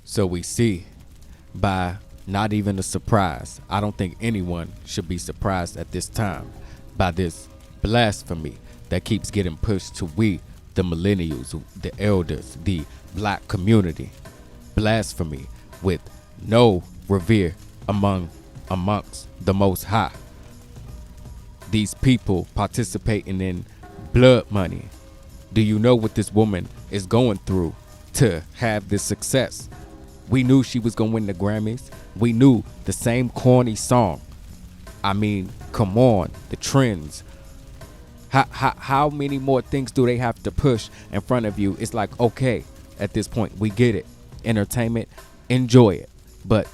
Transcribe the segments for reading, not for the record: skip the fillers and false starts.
So we see by not even a surprise. I don't think anyone should be surprised at this time by this blasphemy that keeps getting pushed to we, the millennials, the elders, the black community. Blasphemy with no revere amongst the Most High. These people participating in blood money. Do you know what this woman is going through to have this success? We knew she was going to win the Grammys. We knew the same corny song. I mean, come on, the trends. How many more things do they have to push in front of you? It's like, okay, at this point, we get it. Entertainment, enjoy it. But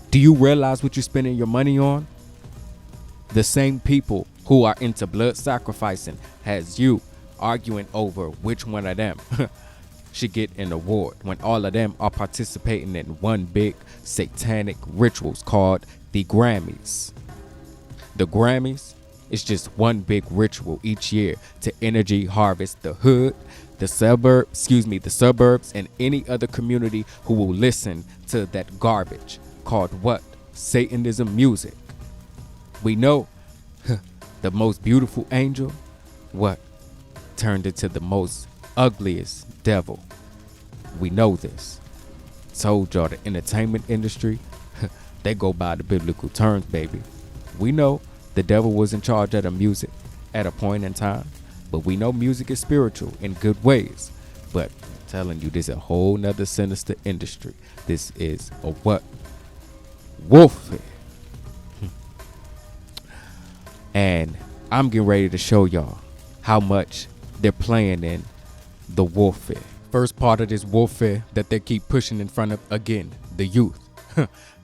do you realize what you're spending your money on? The same people who are into blood sacrificing has you arguing over which one of them should get an award when all of them are participating in one big satanic rituals called the Grammys. The Grammys is just one big ritual each year to energy harvest the hood, the suburbs, and any other community who will listen to that garbage called what? Satanism music. We know the most beautiful angel, what? Turned into the most ugliest devil. We know this. Told y'all the entertainment industry, they go by the biblical terms, baby. We know the devil was in charge of the music at a point in time, but we know music is spiritual in good ways. But I'm telling you, this is a whole nother sinister industry. This is a what? Warfare. And I'm getting ready to show y'all how much they're playing in the warfare. First part of this warfare that they keep pushing in front of, again, the youth.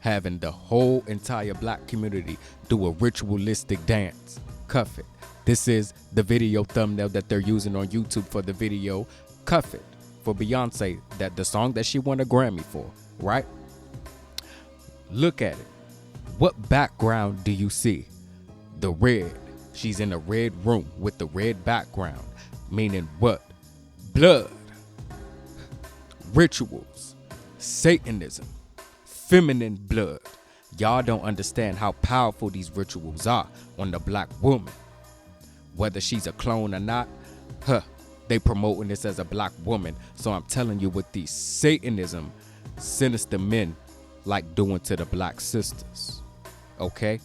Having the whole entire black community do a ritualistic dance. Cuff it. This is the video thumbnail that they're using on YouTube for the video Cuff It for Beyonce, that the song that she won a Grammy for, right? Look at it. What background do you see? The red. She's in a red room with the red background. Meaning what? Blood. Rituals. Satanism. Feminine blood. Y'all don't understand how powerful these rituals are on the black woman. Whether she's a clone or not, they promoting this as a black woman. So I'm telling you what these Satanism, sinister men like doing to the black sisters. Okay?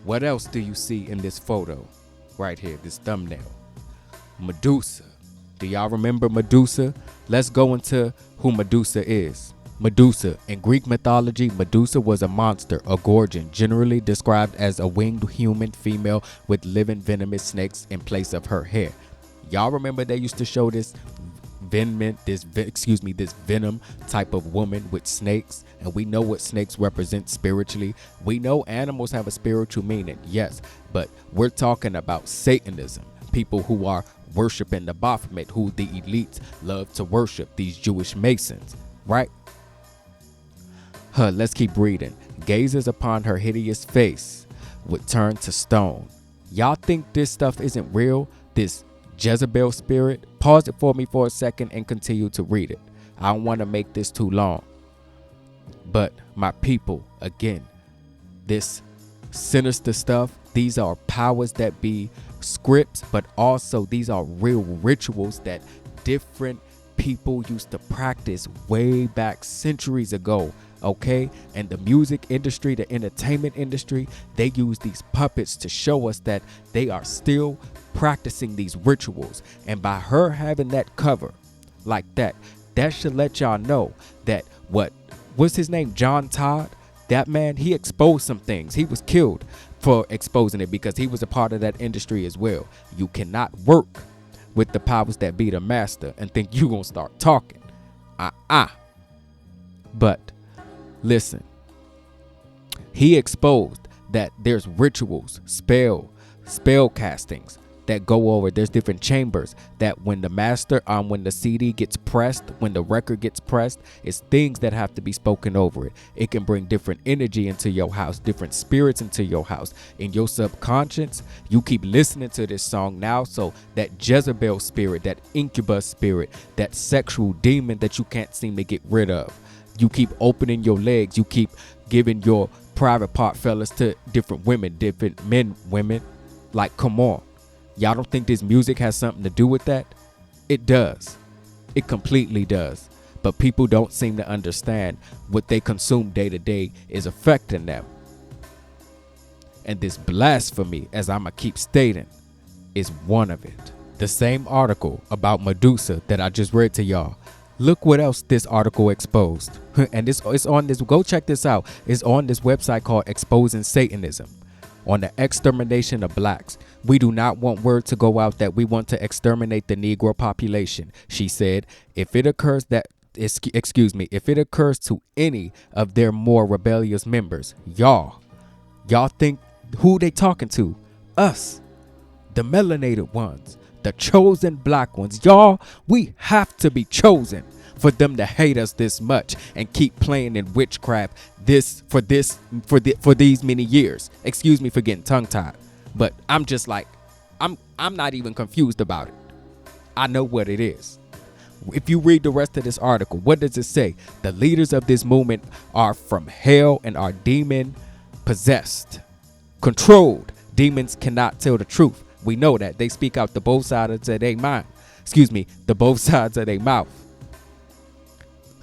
What else do you see in this photo right here, this thumbnail? Medusa. Do y'all remember Medusa? Let's go into who Medusa is. Medusa. In Greek mythology, Medusa was a monster, a gorgon, generally described as a winged human female with living venomous snakes in place of her hair. Y'all remember they used to show this venom type of woman with snakes, and we know what snakes represent spiritually. We know animals have a spiritual meaning, yes, but we're talking about Satanism, people who are worshiping the Baphomet, who the elites love to worship, these Jewish Masons, right? Let's keep reading. Gazes upon her hideous face would turn to stone. Y'all think this stuff isn't real? This Jezebel spirit? Pause it for me for a second and continue to read it. I don't want to make this too long. But my people, again, this sinister stuff, these are powers that be scripts, but also these are real rituals that different people used to practice way back centuries ago. Okay, and the music industry, the entertainment industry, they use these puppets to show us that they are still practicing these rituals. And by her having that cover like that should let y'all know that what's his name, John Todd, that man, he exposed some things. He was killed for exposing it because he was a part of that industry as well. You cannot work with the powers that be, the master, and think you gonna start talking. But listen, he exposed that there's rituals, spell castings, that go over. There's different chambers that when the CD gets pressed, when the record gets pressed, it's things that have to be spoken over it. It can bring different energy into your house, different spirits into your house. In your subconscious, you keep listening to this song now, so that Jezebel spirit, that incubus spirit, that sexual demon that you can't seem to get rid of, you keep opening your legs, you keep giving your private part, fellas, to different women, different men, women. Like, come on. Y'all don't think this music has something to do with that? It does. It completely does. But people don't seem to understand what they consume day to day is affecting them. And this blasphemy, as I'ma keep stating, is one of it. The same article about Medusa that I just read to y'all. Look what else this article exposed. And it's on this, go check this out. It's on this website called Exposing Satanism. On the extermination of blacks. We do not want word to go out that we want to exterminate the Negro population, she said. If it occurs to any of their more rebellious members, y'all think who they talking to? Us, the melanated ones, the chosen black ones. Y'all, we have to be chosen for them to hate us this much and keep playing in witchcraft for these many years. Excuse me for getting tongue tied, but I'm just like, I'm not even confused about it. I know what it is. If you read the rest of this article, what does it say? The leaders of this movement are from hell and are demon possessed, controlled. Demons cannot tell the truth. We know that. They speak out the both sides of their mind. The both sides of their mouth.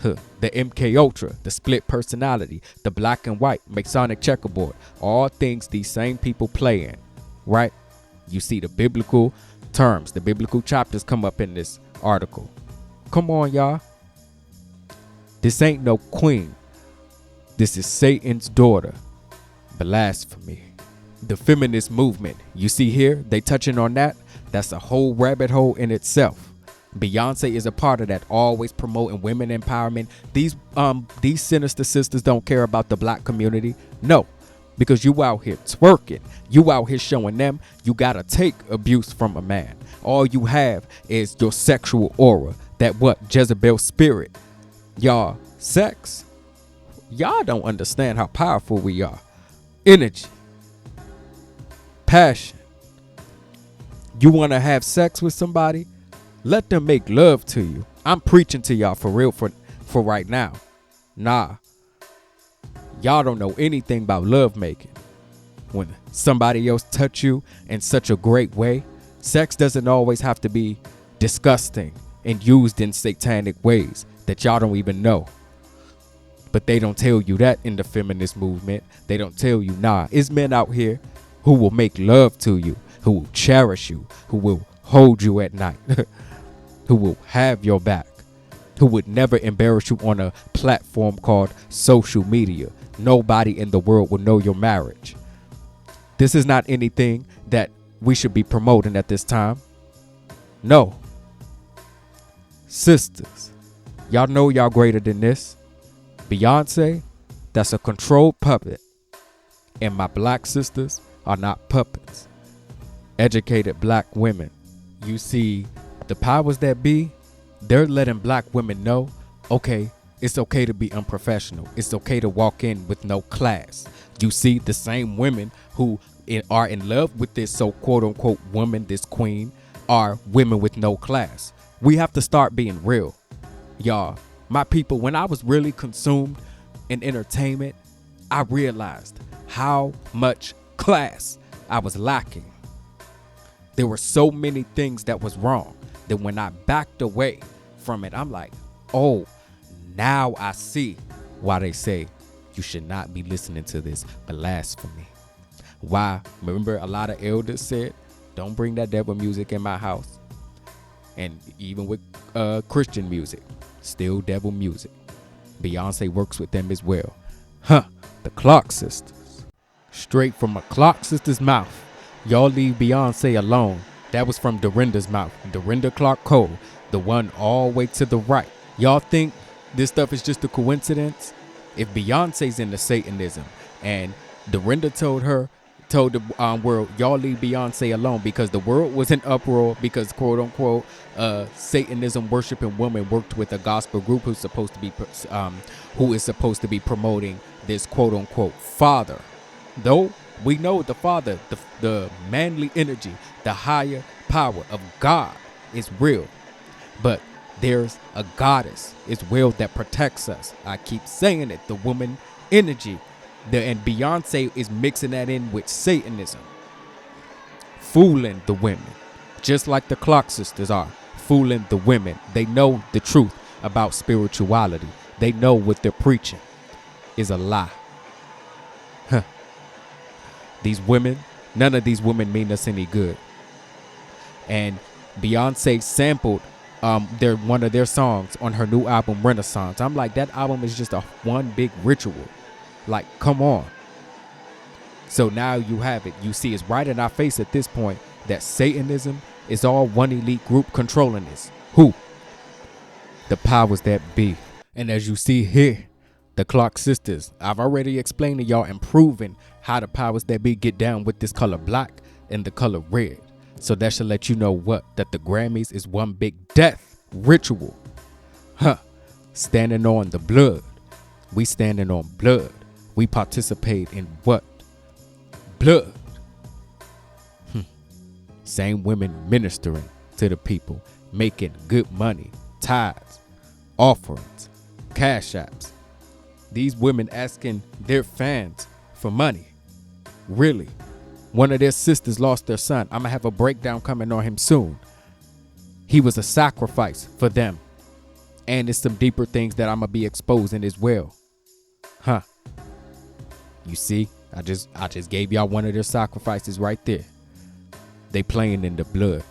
The MK Ultra, the split personality, the black and white, Masonic checkerboard, all things these same people play in, right? You see the biblical terms, the biblical chapters come up in this article. Come on, y'all. This ain't no queen. This is Satan's daughter. Blasphemy. The feminist movement. You see here, they touching on that. That's a whole rabbit hole in itself. Beyonce is a part of that, always promoting women empowerment. These sinister sisters don't care about the black community. No, because you out here twerking. You out here showing them you gotta take abuse from a man. All you have is your sexual aura. That what? Jezebel spirit. Y'all, sex. Y'all don't understand how powerful we are. Energy. Passion. You want to have sex with somebody? Let them make love to you. I'm preaching to y'all for real for right now. Nah. Y'all don't know anything about love making. When somebody else touch you in such a great way, sex doesn't always have to be disgusting and used in satanic ways that y'all don't even know. But they don't tell you that in the feminist movement. They don't tell you, nah, it's men out here who will make love to you, who will cherish you, who will hold you at night, who will have your back, who would never embarrass you on a platform called social media. Nobody in the world will know your marriage. This is not anything that we should be promoting at this time. No. Sisters, y'all know y'all greater than this. Beyonce, that's a controlled puppet. And my black sisters are not puppets. Educated black women. You see, the powers that be, they're letting black women know, okay, it's okay to be unprofessional. It's okay to walk in with no class. You see, the same women who are in love with this so quote unquote woman, this queen, are women with no class. We have to start being real. Y'all, my people, when I was really consumed in entertainment, I realized how much class I was lacking. There were so many things that was wrong that when I backed away from it, I'm like, oh, now I see why they say you should not be listening to this blasphemy. Why? Remember, a lot of elders said, don't bring that devil music in my house. And even with Christian music, still devil music. Beyonce works with them as well. The Clark sisters. Straight from a Clark sister's mouth. Y'all leave Beyonce alone. That was from Dorinda's mouth. Dorinda Clark Cole, the one all the way to the right. Y'all think this stuff is just a coincidence? If Beyonce's into Satanism and Dorinda told her told the world, y'all leave Beyonce alone, because the world was in uproar because quote unquote Satanism worshiping woman worked with a gospel group who is supposed to be promoting this quote unquote father. Though we know the father, the manly energy, the higher power of God is real, but there's a goddess as well that protects us. I keep saying it, the woman energy. And Beyonce is mixing that in with Satanism, fooling the women, just like the Clock Sisters are fooling the women. They know the truth about spirituality. They know what they're preaching is a lie. These women, none of these women mean us any good. And Beyonce sampled one of their songs on her new album Renaissance. I'm like, that album is just one big ritual. Like, come on. So now you have it. You see, it's right in our face at this point that Satanism is all one elite group controlling this. Who? The powers that be. And as you see here, the Clock Sisters, I've already explained to y'all and proven how the powers that be get down with this color black and the color red. So that should let you know what? That the Grammys is one big death ritual. Standing on the blood. We standing on blood. We participate in what? Blood. Same women ministering to the people, making good money, tithes, offerings, cash apps. These women asking their fans for money. Really? One of their sisters lost their son. I'm going to have a breakdown coming on him soon. He was a sacrifice for them. And it's some deeper things that I'm going to be exposing as well. You see, I just gave y'all one of their sacrifices right there. They playing in the blood.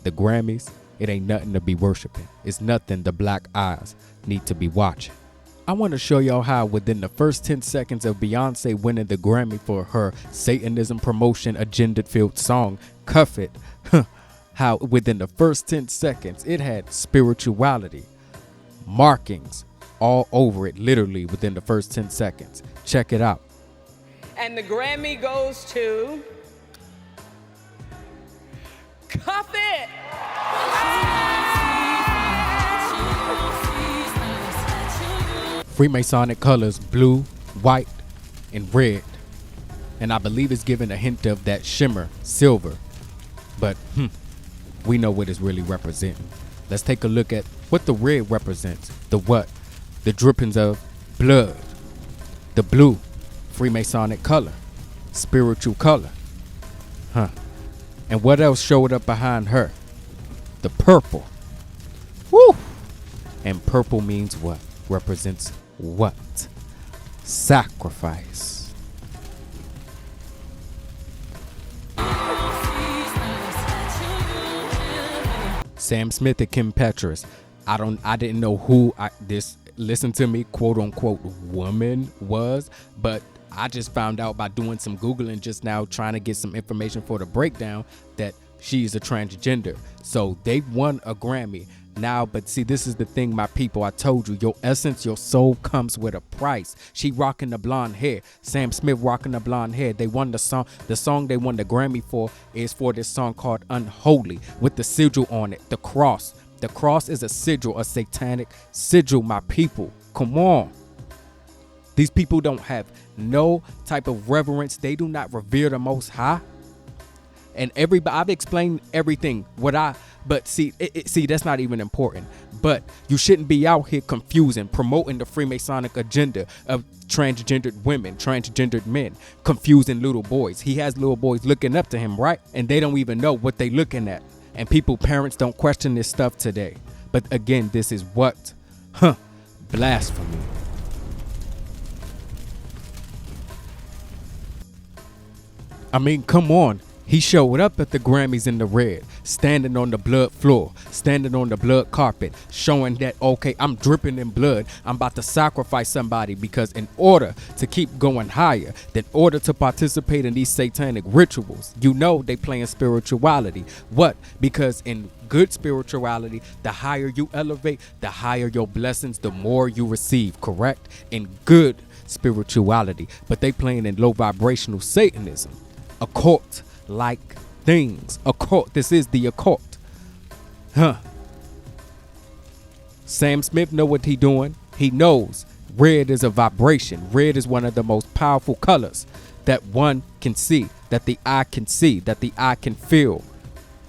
The Grammys, it ain't nothing to be worshiping. It's nothing the black eyes need to be watching. I want to show y'all how within the first 10 seconds of Beyonce winning the Grammy for her Satanism promotion agenda-filled song, Cuff It, how within the first 10 seconds it had spirituality, markings all over it, literally within the first 10 seconds. Check it out. And the Grammy goes to Cuff It. Freemasonic colors, blue, white, and red. And I believe it's giving a hint of that shimmer, silver. But we know what it's really representing. Let's take a look at what the red represents. The what? The drippings of blood. The blue, Freemasonic color, spiritual color. And what else showed up behind her? The purple. Woo! And purple means what? Represents what? Sacrifice. Sam Smith and Kim Petras. I didn't know who this listen to me quote unquote woman was, but I just found out by doing some Googling just now, trying to get some information for the breakdown, that she's a transgender. So they won a Grammy now, but see, this is the thing, my people. I told you, your essence, your soul comes with a price. She rocking the blonde hair. Sam Smith rocking the blonde hair. They won the song. The song they won the Grammy for is for this song called Unholy with the sigil on it, the cross. The cross is a sigil, a satanic sigil, my people. Come on. These people don't have no type of reverence. They do not revere the Most High. And everybody, I've explained everything. But see, that's not even important. But you shouldn't be out here confusing, promoting the Freemasonic agenda of transgendered women, transgendered men, confusing little boys. He has little boys looking up to him, right? And they don't even know what they looking at. And parents don't question this stuff today. But again, this is what? Blasphemy. I mean, come on. He showed up at the Grammys in the red, standing on the blood floor, standing on the blood carpet, showing that, okay, I'm dripping in blood. I'm about to sacrifice somebody, because in order to keep going higher, in order to participate in these satanic rituals, you know they playing spirituality. What? Because in good spirituality, the higher you elevate, the higher your blessings, the more you receive, correct? In good spirituality. But they playing in low vibrational Satanism. occult-like things. Occult. This is the occult. Sam Smith know what he doing. He knows red is a vibration. Red is one of the most powerful colors that one can see, that the eye can see, that the eye can feel.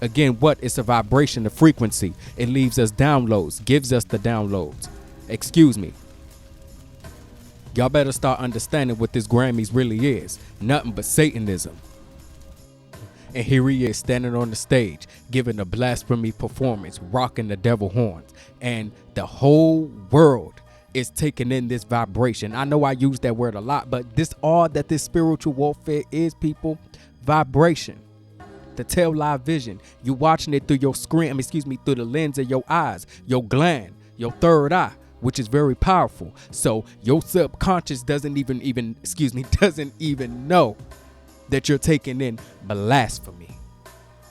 Again, what is a vibration, a frequency? It leaves us downloads, gives us the downloads. Excuse me. Y'all better start understanding what this Grammys really is. Nothing but Satanism. And here he is standing on the stage, giving a blasphemy performance, rocking the devil horns. And the whole world is taking in this vibration. I know I use that word a lot, but this all that this spiritual warfare is, people, vibration. The tail live vision. You watching it through your screen, through the lens of your eyes, your gland, your third eye, which is very powerful. So your subconscious doesn't even know that you're taking in blasphemy.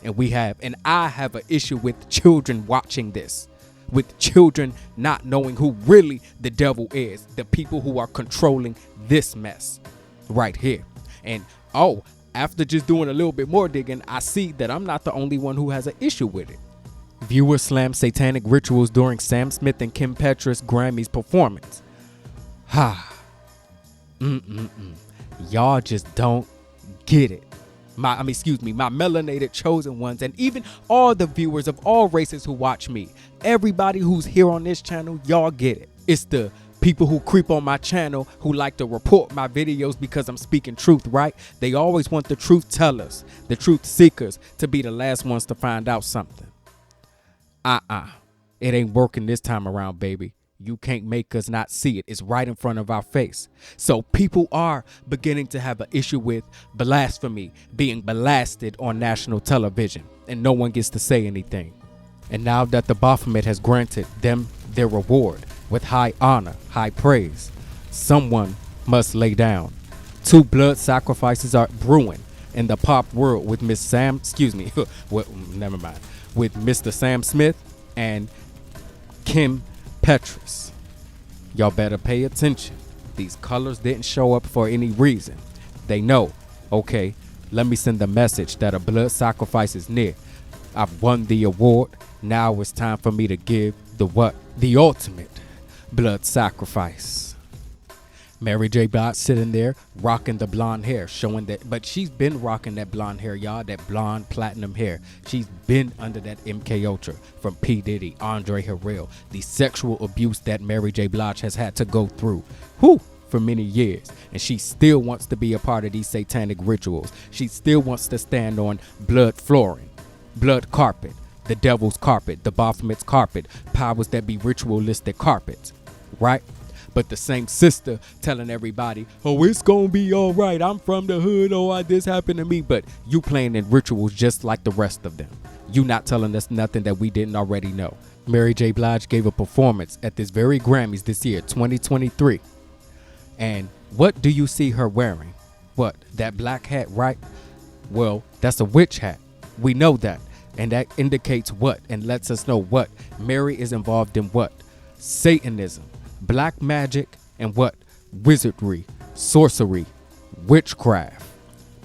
And I have an issue with children watching this, with children not knowing who really the devil is, the people who are controlling this mess right here. And after just doing a little bit more digging, I see that I'm not the only one who has an issue with it. Viewers slammed satanic rituals during Sam Smith and Kim Petras' Grammys performance. Y'all just don't get it. My melanated chosen ones, and even all the viewers of all races who watch me, everybody who's here on this channel, y'all get it. It's the people who creep on my channel who like to report my videos because I'm speaking truth, right? They always want the truth tellers, the truth seekers, to be the last ones to find out something. It ain't working this time around, baby. You can't make us not see it. It's right in front of our face. So people are beginning to have an issue with blasphemy being blasted on national television, and no one gets to say anything. And now that the Baphomet has granted them their reward with high honor, high praise, someone must lay down. 2 blood sacrifices are brewing in the pop world with with Mr. Sam Smith and Kim Petras. Y'all better pay attention. These colors didn't show up for any reason. They know, okay, let me send the message that a blood sacrifice is near. I've won the award. Now it's time for me to give the ultimate blood sacrifice. Mary J. Blige sitting there rocking the blonde hair, showing that, but she's been rocking that blonde hair, y'all, that blonde platinum hair. She's been under that MK Ultra from P. Diddy, Andre Harrell, the sexual abuse that Mary J. Blige has had to go through for many years. And she still wants to be a part of these satanic rituals. She still wants to stand on blood flooring, blood carpet, the devil's carpet, the Baphomet's carpet, powers that be ritualistic carpets, right? But the same sister telling everybody, oh, it's gonna be all right. I'm from the hood. Oh, this happened to me. But you playing in rituals just like the rest of them. You not telling us nothing that we didn't already know. Mary J. Blige gave a performance at this very Grammys this year, 2023. And what do you see her wearing? What, that black hat, right? Well, that's a witch hat. We know that. And that indicates what and lets us know what. Mary is involved in what? Satanism. Black magic and what? Wizardry, sorcery, witchcraft,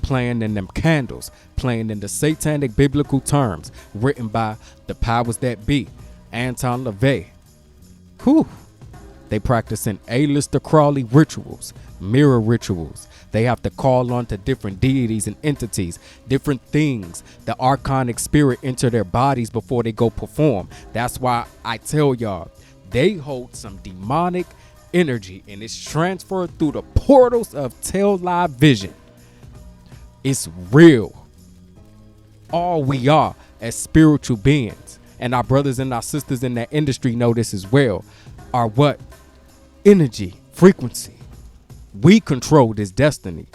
playing in them candles, playing in the satanic biblical terms written by the powers that be, Anton LaVey. They practicing A-lister Crawley rituals, mirror rituals. They have to call on to different deities and entities, different things. The archonic spirit enter their bodies before they go perform. That's why I tell y'all, they hold some demonic energy and it's transferred through the portals of tail live vision. It's real. All we are as spiritual beings, and our brothers and our sisters in that industry know this as well, are what? Energy, frequency. We control this destiny.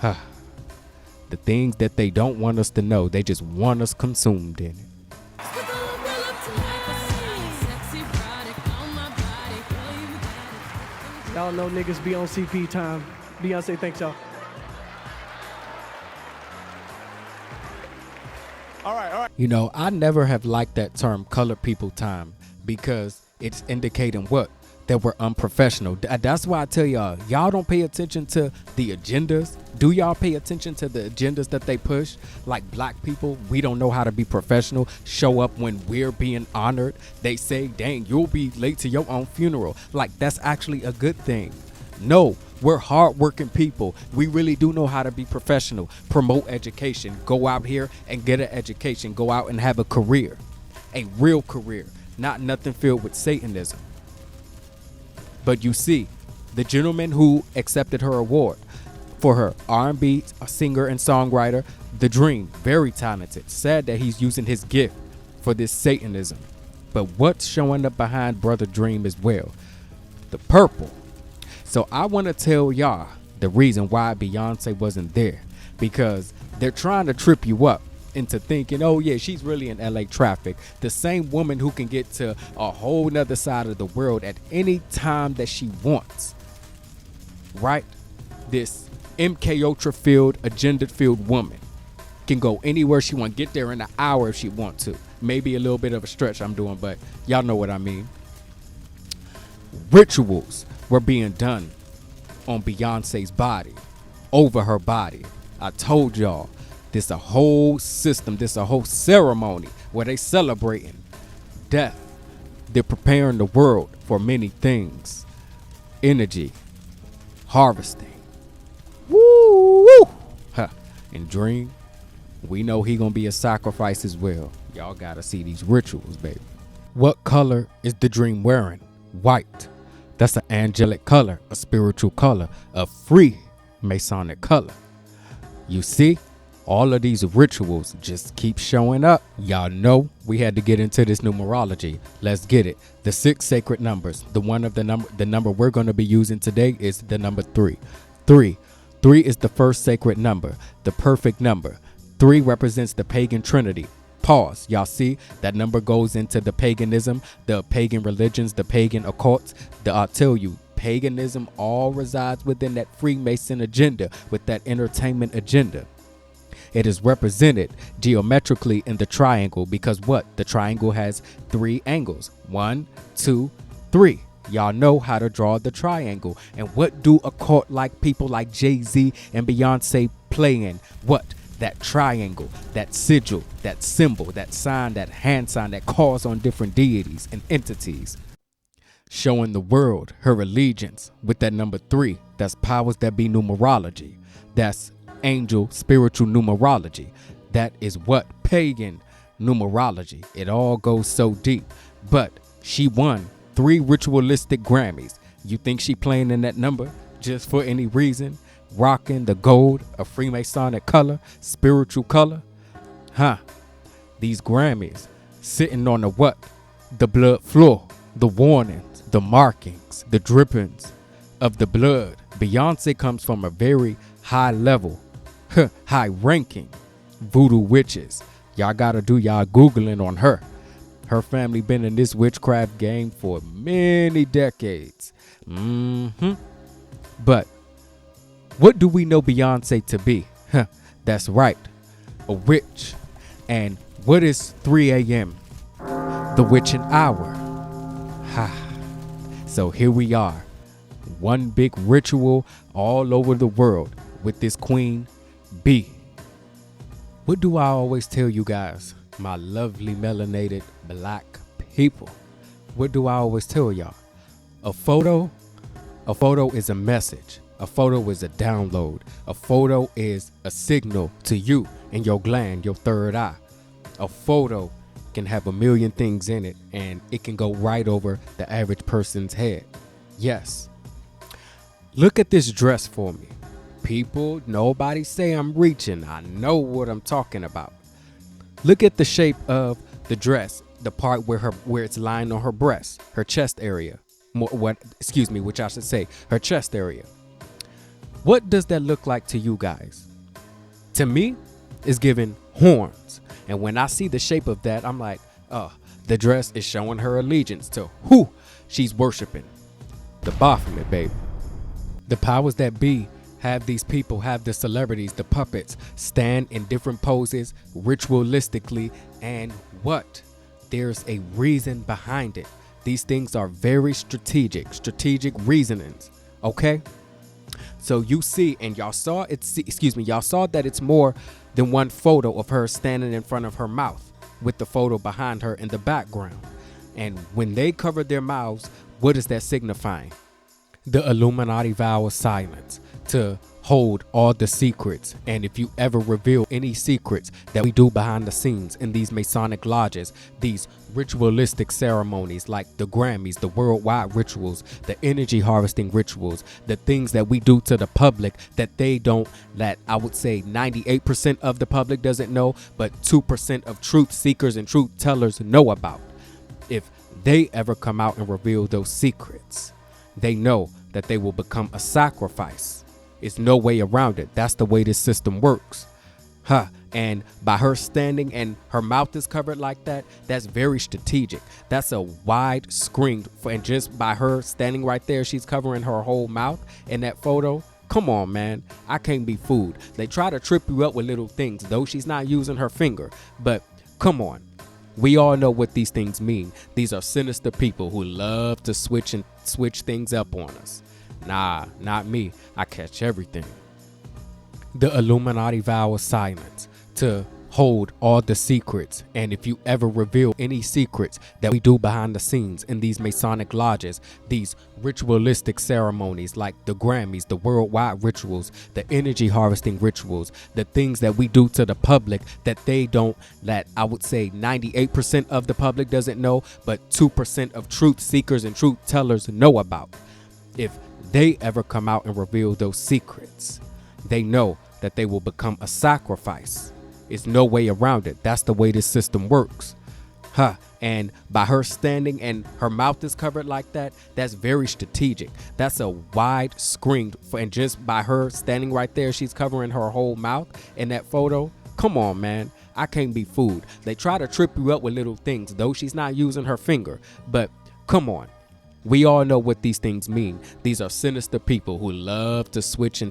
The things that they don't want us to know, they just want us consumed in it. Y'all know niggas be on CP time. Beyonce, thanks y'all. All right. You know, I never have liked that term colored people time because it's indicating what? that were unprofessional. That's why I tell y'all don't pay attention to the agendas. Do y'all pay attention to the agendas that they push? Like black people, we don't know how to be professional, show up when we're being honored. They say, dang, you'll be late to your own funeral. Like, that's actually a good thing. No, we're hardworking people. We really do know how to be professional, promote education, go out here and get an education, go out and have a career, a real career, not nothing filled with Satanism. But you see, the gentleman who accepted her award for her R&B singer and songwriter, The Dream, very talented, said that he's using his gift for this Satanism. But what's showing up behind Brother Dream as well? The purple. So I want to tell y'all the reason why Beyonce wasn't there, because they're trying to trip you up into thinking, oh yeah, she's really in LA traffic. The same woman who can get to a whole nother side of the world at any time that she wants, right? This MK Ultra filled, agenda filled woman can go anywhere she wants, get there in an hour if she wants to. Maybe a little bit of a stretch I'm doing, but y'all know what I mean. Rituals were being done on Beyonce's body, over her body. I told y'all, this a whole system, this a whole ceremony where they celebrating death. They're preparing the world for many things. Energy, harvesting. Woo! Huh. And Dream, we know he gonna be a sacrifice as well. Y'all gotta see these rituals, baby. What color is the Dream wearing? White. That's an angelic color, a spiritual color, a free Masonic color. You see? All of these rituals just keep showing up. Y'all know we had to get into this numerology. Let's get it. The 6 sacred numbers. The number we're going to be using today is the number 3. 3 is the first sacred number, the perfect number. 3 represents the pagan trinity. Pause. Y'all see that number goes into the paganism, the pagan religions, the pagan occults. I'll tell you, paganism all resides within that Freemason agenda, with that entertainment agenda. It is represented geometrically in the triangle because what? The triangle has 3 angles. 1, 2, 3. Y'all know how to draw the triangle. And what do occult like people like Jay-Z and Beyonce play in? What? That triangle, that sigil, that symbol, that sign, that hand sign that calls on different deities and entities. Showing the world her allegiance with that number 3. That's powers that be numerology. That's angel spiritual numerology. That is what? Pagan numerology. It all goes so deep. But she won 3 ritualistic Grammys. You think she playing in that number just for any reason? Rocking the gold, a Freemasonic color, spiritual color? Huh. These Grammys sitting on the what? The blood floor, the warnings, the markings, the drippings of the blood. Beyonce comes from a very high level, high ranking voodoo witches. Y'all gotta do y'all Googling on her. Her family been in this witchcraft game for many decades. But what do we know Beyonce to be? That's right, a witch. And what is 3 a.m.? The witching hour. So here we are, one big ritual all over the world with this Queen Bee. What do I always tell you guys, my lovely melanated black people? What do I always tell y'all? A photo is a message. A photo is a download. A photo is a signal to you and your gland, your third eye. A photo can have a million things in it, and it can go right over the average person's head. Yes. Look at this dress for me. People, nobody say I'm reaching. I know what I'm talking about. Look at the shape of the dress, the part where it's lying on her breast, her chest area. Which I should say, her chest area. What does that look like to you guys? To me, it's giving horns. And when I see the shape of that, I'm like, the dress is showing her allegiance to who she's worshiping. The Baphomet, baby. The powers that be have these people, have the celebrities, the puppets, stand in different poses ritualistically. And what? There's a reason behind it. These things are very strategic reasonings. Okay? So you see, and y'all saw y'all saw that it's more than one photo of her standing in front of her mouth with the photo behind her in the background. And when they covered their mouths, what is that signifying? The Illuminati vow of silence, to hold all the secrets. And if you ever reveal any secrets that we do behind the scenes in these Masonic lodges, these ritualistic ceremonies like the Grammys, the worldwide rituals, the energy harvesting rituals, the things that we do to the public that they don't, that I would say 98% of the public doesn't know, but 2% of truth seekers and truth tellers know about. If they ever come out and reveal those secrets, they know that they will become a sacrifice. It's no way around it. That's the way this system works. And by her standing and her mouth is covered like that, that's very strategic. That's a wide screen. And just by her standing right there, she's covering her whole mouth in that photo. Come on, man. I can't be fooled. They try to trip you up with little things, though she's not using her finger. But come on. We all know what these things mean. These are sinister people who love to switch things up on us. Nah, not me. I catch everything. The Illuminati vow of silence, to hold all the secrets. And if you ever reveal any secrets that we do behind the scenes in these Masonic lodges, these ritualistic ceremonies like the Grammys, the worldwide rituals, the energy harvesting rituals, the things that we do to the public that they don't, that I would say 98% of the public doesn't know, but 2% of truth seekers and truth tellers know about. If they ever come out and reveal those secrets, they know that they will become a sacrifice. It's no way around it. That's the way this system works. And by her standing and her mouth is covered like that, that's very strategic. That's a wide screen. And just by her standing right there, she's covering her whole mouth in that photo. Come on, man. I can't be fooled. They try to trip you up with little things, though she's not using her finger. But come on. We all know what these things mean. These are sinister people who love to switch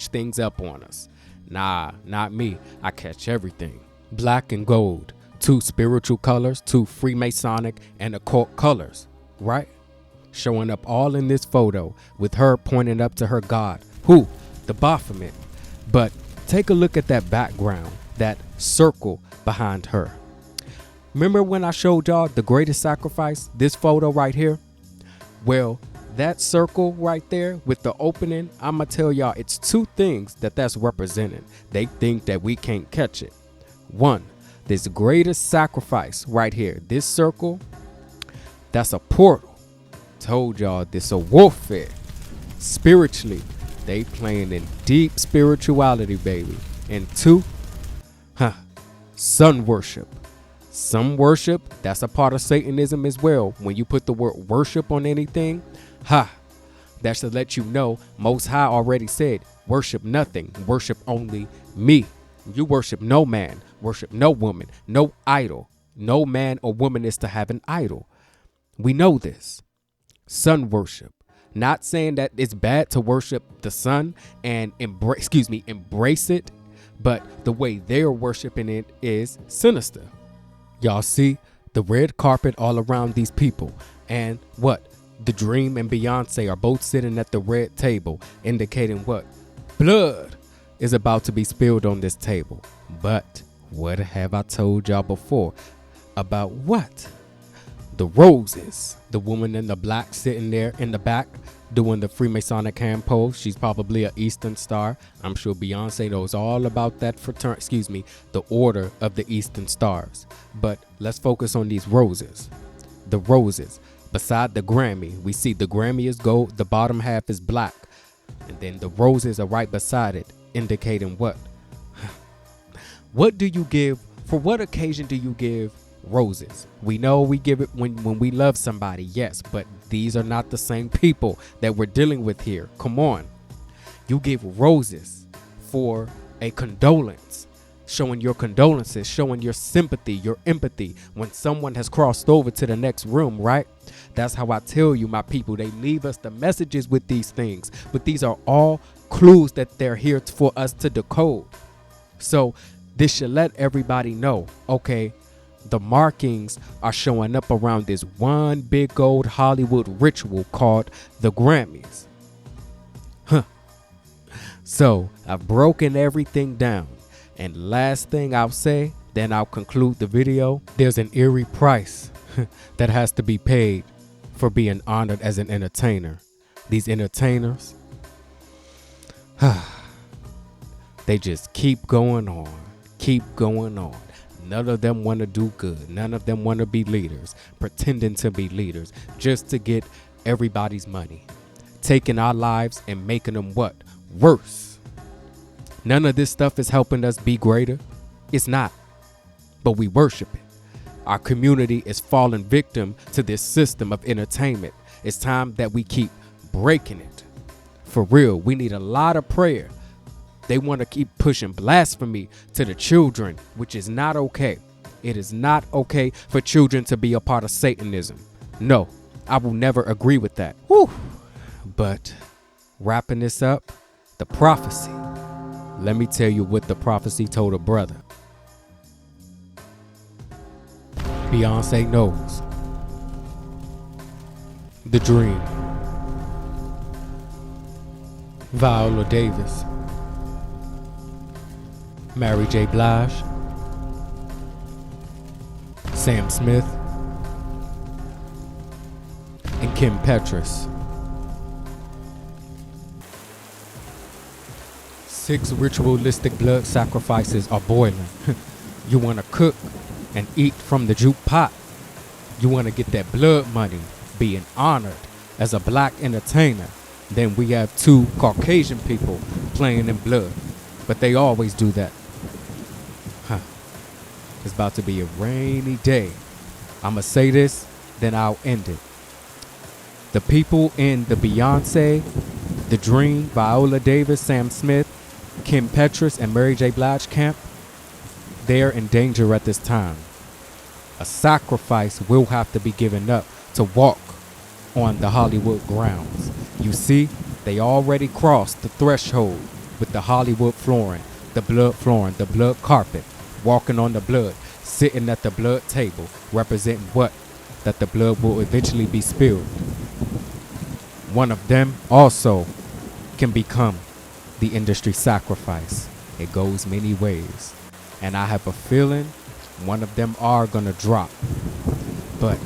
things up on us. Nah, not me. I catch everything. Black and gold, two spiritual colors, two Freemasonic and occult colors, right? Showing up all in this photo with her pointing up to her God, who? The Baphomet. But take a look at that background, that circle behind her. Remember when I showed y'all the greatest sacrifice, this photo right here? Well, that circle right there with the opening, I'm going to tell y'all it's two things that's represented. They think that we can't catch it. One, this greatest sacrifice right here, this circle, that's a portal. Told y'all this a warfare. Spiritually, they playing in deep spirituality, baby. And two, sun worship. Some worship, that's a part of Satanism as well. When you put the word worship on anything, that's to let you know Most High already said, worship nothing, worship only me. You worship no man, worship no woman, no idol. No man or woman is to have an idol. We know this. Sun worship. Not saying that it's bad to worship the sun and embrace it, but the way they're worshiping it is sinister. Y'all see the red carpet all around these people, and what? The Dream and Beyonce are both sitting at the red table, indicating what? Blood is about to be spilled on this table. But what have I told y'all before? About what? The roses. The woman in the black sitting there in the back doing the Freemasonic hand pose. She's probably an Eastern Star. I'm sure Beyonce knows all about that the order of the Eastern Stars. But let's focus on these roses. The roses. Beside the Grammy, we see the Grammy is gold, the bottom half is black. And then the roses are right beside it, indicating what? What do you give? For what occasion do you give roses? We know we give it when we love somebody, yes, but these are not the same people that we're dealing with here. Come on. You give roses for a condolence, showing your condolences, showing your sympathy, your empathy when someone has crossed over to the next room, right? That's how I tell you, my people, they leave us the messages with these things, but these are all clues that they're here for us to decode. So this should let everybody know, okay, The markings are showing up around this one big old Hollywood ritual called the Grammys. So I've broken everything down. And last thing I'll say, then I'll conclude the video. There's an eerie price that has to be paid for being honored as an entertainer. These entertainers, they just keep going on, keep going on. None of them want to do good. None of them want to be leaders, pretending to be leaders just to get everybody's money, taking our lives and making them what? Worse. None of this stuff is helping us be greater. It's not, but we worship it. Our community is falling victim to this system of entertainment. It's time that we keep breaking it. For real, we need a lot of prayer. They want to keep pushing blasphemy to the children, which is not okay. It is not okay for children to be a part of Satanism. No, I will never agree with that. Whew. But wrapping this up, the prophecy. Let me tell you what the prophecy told a brother. Beyonce knows. The Dream. Viola Davis. Mary J. Blige. Sam Smith. And Kim Petras. 6 ritualistic blood sacrifices are boiling. You want to cook and eat from the juke pot. You want to get that blood money, being honored as a black entertainer. Then we have 2 Caucasian people playing in blood. But they always do that. It's about to be a rainy day. I'ma say this, then I'll end it. The people in the Beyonce, The Dream, Viola Davis, Sam Smith, Kim Petras, and Mary J. Blige camp, they're in danger at this time. A sacrifice will have to be given up to walk on the Hollywood grounds. You see, they already crossed the threshold with the Hollywood flooring, the blood carpet, walking on the blood, sitting at the blood table, representing what? That the blood will eventually be spilled. One of them also can become the industry sacrifice. It goes many ways. And I have a feeling one of them are gonna drop. But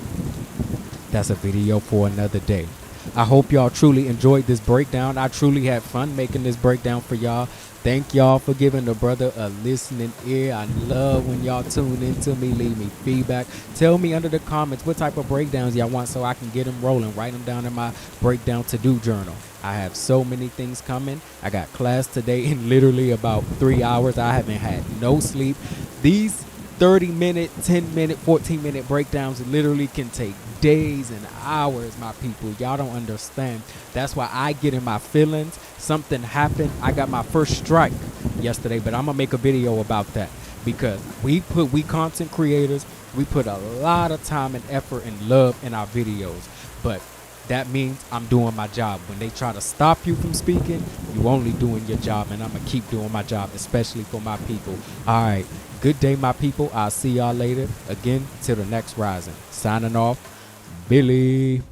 that's a video for another day. I hope y'all truly enjoyed this breakdown. I truly had fun making this breakdown for y'all. Thank y'all for giving the brother a listening ear. I love when y'all tune into me, leave me feedback. Tell me under the comments what type of breakdowns y'all want so I can get them rolling. Write them down in my breakdown to-do journal. I have so many things coming. I got class today in literally about 3 hours. I haven't had no sleep. These 30-minute, 10-minute, 14-minute breakdowns literally can take days and hours, my people. Y'all don't understand. That's why I get in my feelings. Something happened. I got my first strike yesterday, but I'm gonna make a video about that because we content creators, we put a lot of time and effort and love in our videos, but that means I'm doing my job. When they try to stop you from speaking, you only doing your job, and I'm gonna keep doing my job, especially for my people. All right, good day, my people. I'll see y'all later. Again, till the next rising. Signing off, Billy.